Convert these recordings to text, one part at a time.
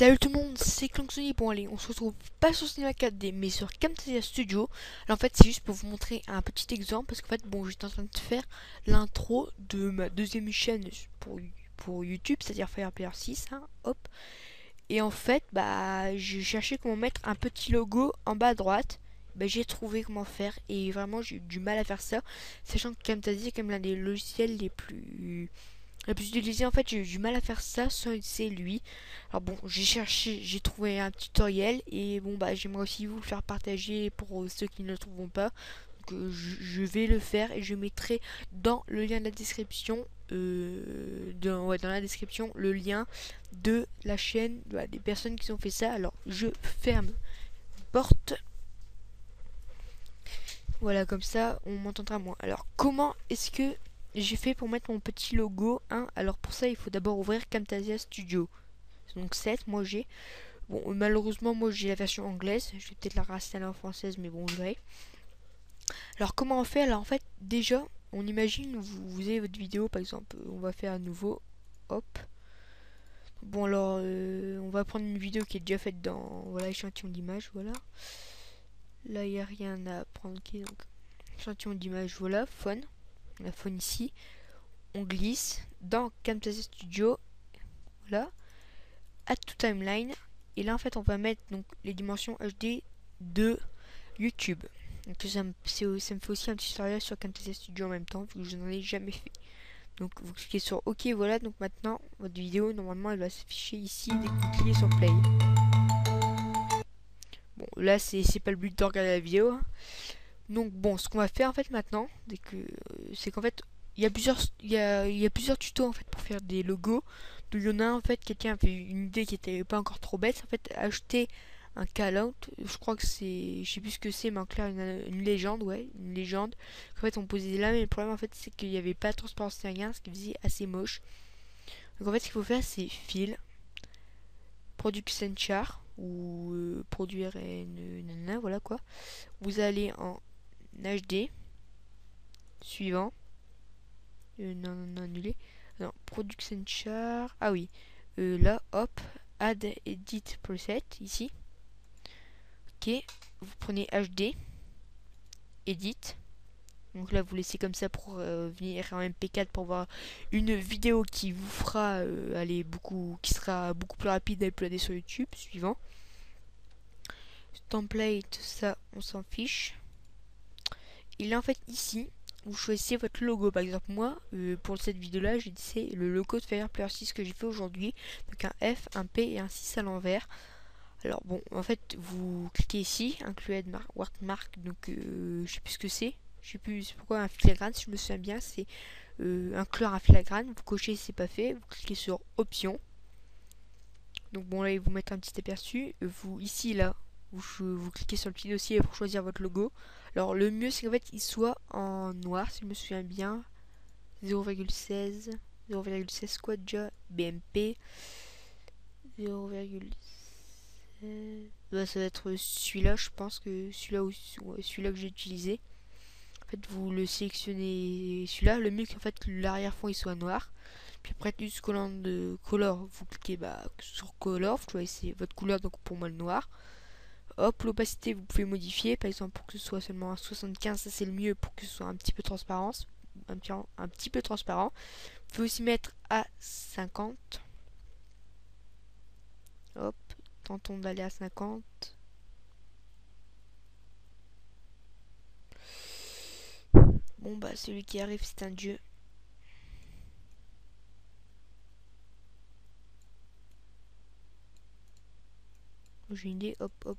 Salut tout le monde, c'est Klangsoni. Bon allez, on se retrouve pas sur Cinema 4D mais sur Camtasia Studio. Alors en fait c'est juste pour vous montrer un petit exemple parce qu'en fait bon j'étais en train de faire l'intro de ma deuxième chaîne pour YouTube, c'est-à-dire Fireplayer 6, hein, hop. Et en fait bah j'ai cherché comment mettre un petit logo en bas à droite. Bah, j'ai trouvé comment faire et vraiment j'ai eu du mal à faire ça, sachant que Camtasia est quand même l'un des logiciels les plus utilisés. En fait j'ai eu du mal à faire ça, c'est lui. Alors bon, j'ai cherché, j'ai trouvé un tutoriel et bon bah j'aimerais aussi vous le faire partager pour ceux qui ne le trouveront pas. Donc je vais le faire et je mettrai dans le lien de la description, dans la description, le lien de la chaîne des personnes qui ont fait ça. Alors je ferme la porte. Voilà, comme ça on m'entendra moins. Alors comment est-ce que j'ai fait pour mettre mon petit logo, hein? Alors pour ça il faut d'abord ouvrir Camtasia Studio. Donc 7, moi j'ai. Bon, malheureusement, moi j'ai la version anglaise. Je vais peut-être la réinstaller en française, mais bon, je verrai. Alors, comment on fait? Alors, en fait, déjà, on imagine, vous avez votre vidéo, par exemple, on va faire à nouveau. Hop. Bon, alors, on va prendre une vidéo qui est déjà faite dans, voilà, échantillon d'image, voilà. Là, il n'y a rien à prendre, ok, donc, échantillon d'image, voilà, phone. On a phone ici. On glisse dans Camtasia Studio, voilà. Add to timeline. Et là, en fait, on va mettre donc les dimensions HD de YouTube. Donc ça me fait aussi un petit tutoriel sur Camtasia Studio en même temps, vu que je n'en ai jamais fait. Donc vous cliquez sur OK, voilà. Donc maintenant, votre vidéo, normalement, elle va s'afficher ici dès que vous cliquez sur Play. Bon, là, c'est pas le but de regarder la vidéo, hein. Donc bon, ce qu'on va faire en fait maintenant, c'est qu'en fait, il y a plusieurs tutos en fait pour faire des logos. Donc il y en a un en fait, quelqu'un a fait une idée qui était pas encore trop bête. En fait, acheter un call-out, je crois que c'est, je sais plus ce que c'est, mais en clair une légende, ouais, une légende. En fait, on posait là, mais le problème en fait, c'est qu'il n'y avait pas de transparence ni rien, ce qui faisait assez moche. Donc en fait, ce qu'il faut faire, c'est fil, production char ou produire et nanana, voilà quoi. Vous allez en HD suivant. Non, non, non, annulé. Non, production char. Ah oui. Là, hop. Add edit preset ici. Ok. Vous prenez HD. Edit. Donc là, vous laissez comme ça pour venir en MP4 pour voir une vidéo qui vous fera aller qui sera beaucoup plus rapide à uploader sur YouTube. Suivant. Template, ça, on s'en fiche. Et là, en fait, ici, vous choisissez votre logo. Par exemple, moi, pour cette vidéo-là, j'ai dit c'est le logo de Fireplayer 6 que j'ai fait aujourd'hui. Donc un F, un P et un 6 à l'envers. Alors bon, en fait, vous cliquez ici, include watermark, donc je sais plus ce que c'est. Je sais plus c'est pourquoi un filigrane, si je me souviens bien, c'est inclure un filigrane. Vous cochez, c'est pas fait. Vous cliquez sur option. Donc bon, là, ils vous mettent un petit aperçu. Vous, ici, là, vous cliquez sur le petit dossier pour choisir votre logo. Alors le mieux c'est qu'en fait il soit en noir si je me souviens bien. 0,16 0,16 quoi déjà, BMP 0,16. Bah, ça va être celui-là, je pense que celui-là que j'ai utilisé. En fait vous le sélectionnez celui-là, le mieux qu'en fait l'arrière-fond il soit noir. Puis après juste collant de color, vous cliquez sur color, vous choisissez votre couleur, donc pour moi le noir. Hop, l'opacité vous pouvez modifier, par exemple pour que ce soit seulement à 75, ça c'est le mieux pour que ce soit un petit peu transparent. Un petit peu transparent. Vous pouvez aussi mettre à 50. Hop, tentons d'aller à 50. Bon bah celui qui arrive c'est un dieu. J'ai une idée, hop hop.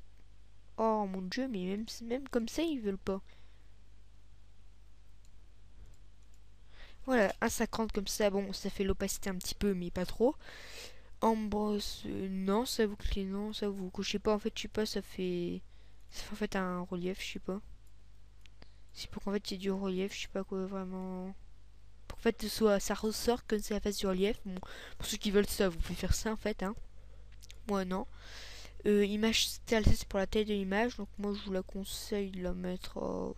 Oh mon dieu, mais même comme ça ils veulent pas. Voilà, un 50 comme ça, bon ça fait l'opacité un petit peu mais pas trop. Ambrose, non, ça vous cliquez, non, ça vous cochez pas, en fait je sais pas, ça fait en fait un relief, je sais pas. C'est pour qu'en fait il y ait du relief, je sais pas quoi vraiment. Pour qu'en fait ça ressort comme ça fasse du relief. Bon, pour ceux qui veulent ça, vous pouvez faire ça en fait, hein. Moi non. Image style, ça c'est pour la taille de l'image, donc moi je vous la conseille de la mettre. Oh,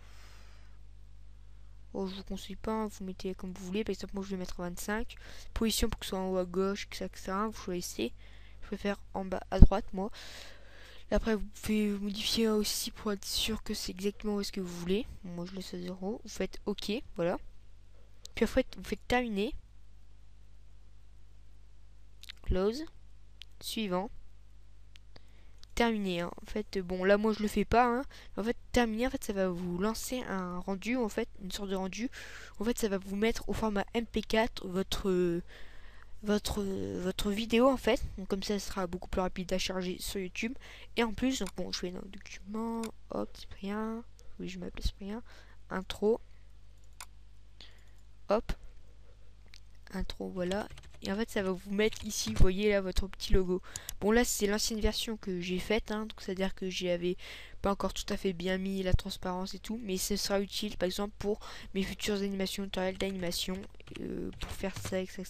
je vous conseille pas, hein, vous mettez comme vous voulez. Par exemple, moi je vais mettre à 25. Position pour que ce soit en haut à gauche, etc. Vous choisissez. Je préfère en bas à droite, moi. Après, vous pouvez modifier aussi pour être sûr que c'est exactement où est-ce que vous voulez. Moi, je laisse à 0. Vous faites OK, voilà. Puis en fait, vous faites terminer. Close. Suivant. Terminé, hein. En fait, bon, là moi je le fais pas, hein. En fait, terminé, en fait, ça va vous lancer un rendu, en fait, une sorte de rendu. En fait, ça va vous mettre au format MP4 votre vidéo, en fait. Donc comme ça sera beaucoup plus rapide à charger sur YouTube. Et en plus, donc bon, je vais dans le document, hop, Cyprien, oui, je m'appelle Cyprien, intro, hop, intro, voilà. Et en fait, ça va vous mettre ici, vous voyez là, votre petit logo. Bon, là, c'est l'ancienne version que j'ai faite, hein, donc c'est-à-dire que j'avais pas encore tout à fait bien mis la transparence et tout, mais ce sera utile, par exemple, pour mes futures animations, tutoriels d'animation, pour faire ça, etc.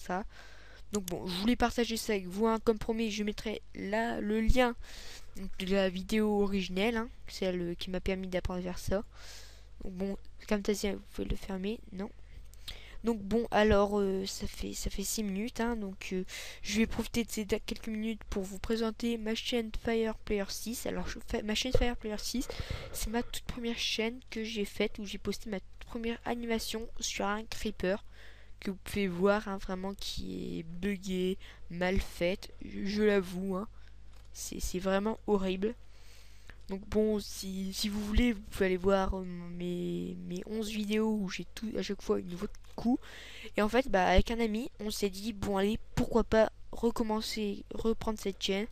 Donc bon, je voulais partager ça avec vous, hein. Comme promis, je mettrai là le lien donc, de la vidéo originelle, hein, celle qui m'a permis d'apprendre à faire ça. Donc bon, Camtasia, vous pouvez le fermer, non. Donc bon, alors ça fait 6 minutes, hein, donc je vais profiter de ces quelques minutes pour vous présenter ma chaîne Fireplayer 6. Alors ma chaîne Fireplayer 6, c'est ma toute première chaîne que j'ai faite où j'ai posté ma toute première animation sur un creeper que vous pouvez voir, hein, vraiment qui est buggé, mal faite, je l'avoue, hein, c'est vraiment horrible. Donc bon, si vous voulez, vous pouvez aller voir mes 11 vidéos où j'ai tout à chaque fois une nouveau coup. Et en fait, bah avec un ami, on s'est dit, bon allez, pourquoi pas reprendre cette chaîne.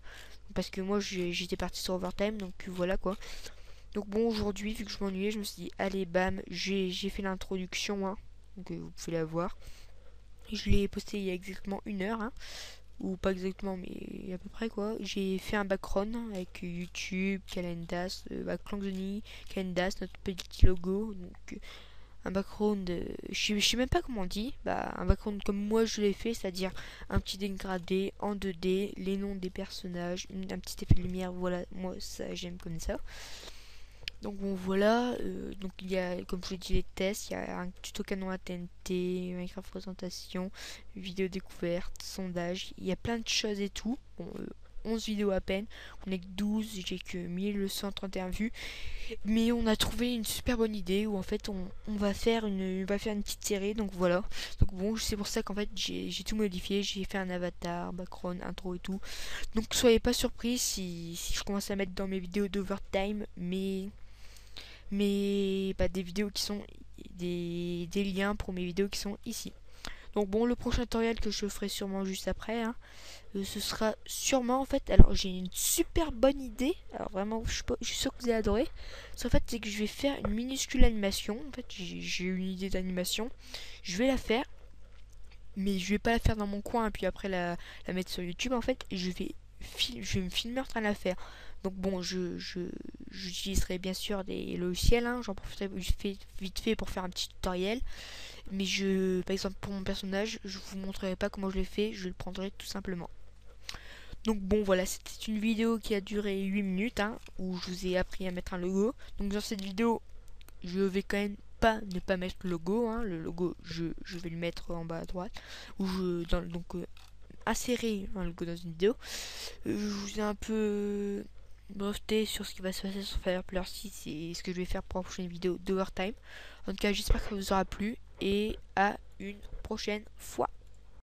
Parce que moi j'étais parti sur Overtime, donc voilà quoi. Donc bon, aujourd'hui, vu que je m'ennuyais, je me suis dit, allez bam, j'ai fait l'introduction, hein, donc vous pouvez la voir. Je l'ai posté il y a exactement 1 heure, hein, ou pas exactement, mais à peu près quoi. J'ai fait un background avec YouTube, Calendas, Clangzoni, Calendas, notre petit logo. Donc un background, je sais même pas comment on dit, bah un background comme moi je l'ai fait, c'est-à-dire un petit dégradé en 2D, les noms des personnages, un petit effet de lumière, voilà, moi ça j'aime comme ça. Donc bon voilà, donc il y a, comme je l'ai dit, les tests, il y a un tuto canon à TNT, Minecraft présentation, vidéo découverte, sondage, il y a plein de choses et tout. Bon, 11 vidéos à peine, on est que 12, j'ai que 1131 vues, mais on a trouvé une super bonne idée où en fait on va faire une petite série, donc voilà. Donc bon, c'est pour ça qu'en fait j'ai tout modifié, j'ai fait un avatar, background, intro et tout. Donc soyez pas surpris si je commence à mettre dans mes vidéos d'overtime, mais bah, des vidéos qui sont des liens pour mes vidéos qui sont ici. Donc bon, le prochain tutoriel que je ferai sûrement juste après, hein, ce sera sûrement en fait, alors j'ai une super bonne idée, alors vraiment je suis sûr que vous allez adorer. En fait, c'est que je vais faire une minuscule animation. En fait, j'ai une idée d'animation, je vais la faire, mais je vais pas la faire dans mon coin et puis après la mettre sur YouTube. En fait, je vais me filmer en train de la faire. Donc bon, j'utiliserai bien sûr des logiciels, hein. J'en profiterai vite fait pour faire un petit tutoriel. Mais par exemple pour mon personnage, je vous montrerai pas comment je l'ai fait, je le prendrai tout simplement. Donc bon voilà, c'était une vidéo qui a duré 8 minutes, hein, où je vous ai appris à mettre un logo. Donc dans cette vidéo, je vais quand même ne pas mettre le logo, hein. Le logo, je vais le mettre en bas à droite, où insérer un logo dans une vidéo. Je vous ai un peu breveté sur ce qui va se passer sur Fireplayer 6 et ce que je vais faire pour la prochaine vidéo d'Overtime. En tout cas, j'espère que ça vous aura plu et à une prochaine fois.